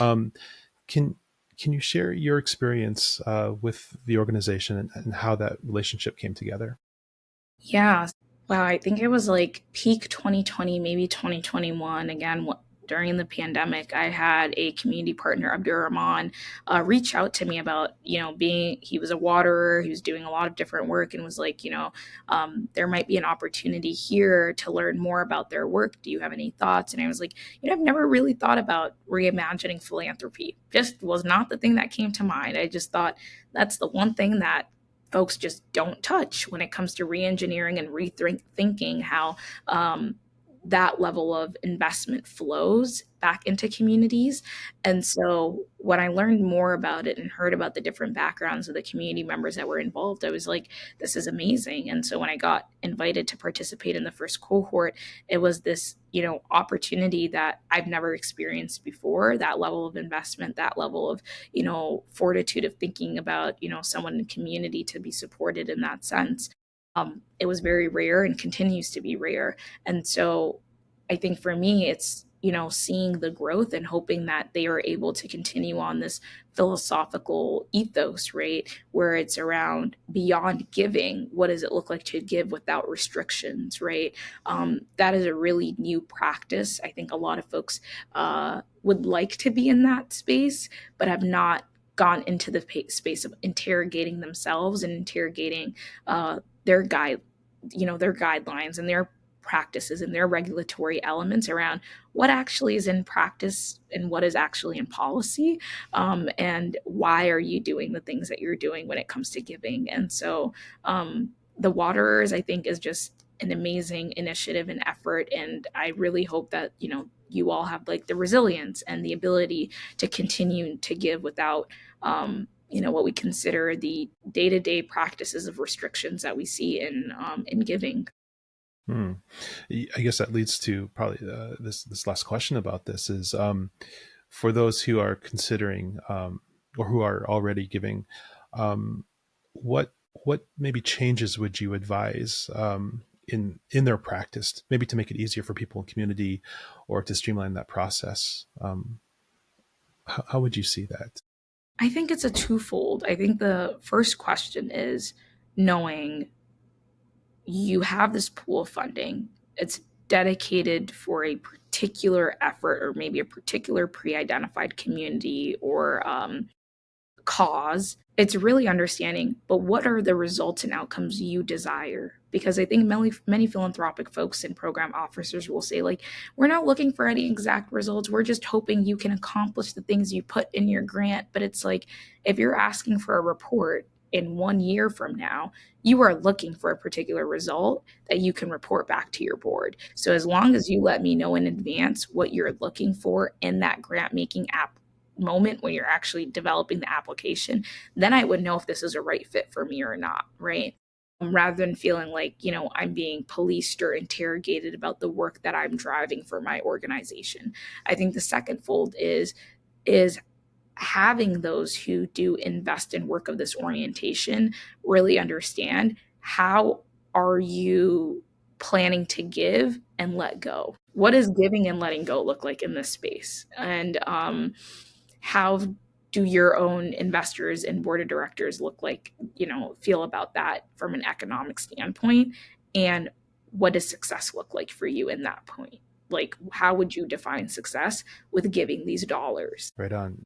Um, can can you share your experience with the organization and how that relationship came together? Yeah. Wow. I think it was like peak 2020, maybe 2021. Again, during the pandemic, I had a community partner, Abdurrahman, reach out to me about, he was a waterer, he was doing a lot of different work and was like, there might be an opportunity here to learn more about their work. Do you have any thoughts? And I was like, I've never really thought about reimagining philanthropy. Just was not the thing that came to mind. I just thought that's the one thing that folks just don't touch when it comes to reengineering and rethinking how that level of investment flows back into communities. And so when I learned more about it and heard about the different backgrounds of the community members that were involved, I was like, this is amazing. And so when I got invited to participate in the first cohort, it was this, opportunity that I've never experienced before, that level of investment, that level of, fortitude of thinking about, someone in the community to be supported in that sense. It was very rare and continues to be rare. And so I think for me, it's, seeing the growth and hoping that they are able to continue on this philosophical ethos, right? Where it's around beyond giving, what does it look like to give without restrictions, right? That is a really new practice. I think a lot of folks would like to be in that space, but have not gone into the space of interrogating themselves and interrogating their guide, their guidelines and their practices and their regulatory elements around what actually is in practice and what is actually in policy, and why are you doing the things that you're doing when it comes to giving. And so the waterers, I think, is just an amazing initiative and effort, and I really hope that you all have like the resilience and the ability to continue to give without what we consider the day-to-day practices of restrictions that we see in giving. Hmm. I guess that leads to probably this last question about this is, for those who are considering, or who are already giving, um, what maybe changes would you advise, in their practice, maybe to make it easier for people in community or to streamline that process? How would you see that? I think it's a twofold. I think the first question is knowing you have this pool of funding. It's dedicated for a particular effort or maybe a particular pre-identified community or cause. It's really understanding, but what are the results and outcomes you desire? Because I think many philanthropic folks and program officers will say, like, we're not looking for any exact results. We're just hoping you can accomplish the things you put in your grant. But it's like, if you're asking for a report in 1 year from now, you are looking for a particular result that you can report back to your board. So as long as you let me know in advance what you're looking for in that grant making app moment when you're actually developing the application, then I would know if this is a right fit for me or not, right? Rather than feeling like, I'm being policed or interrogated about the work that I'm driving for my organization. I think the second fold is having those who do invest in work of this orientation really understand how are you planning to give and let go. What does giving and letting go look like in this space? And how do your own investors and board of directors look like, feel about that from an economic standpoint? And what does success look like for you in that point? Like, how would you define success with giving these dollars? Right on.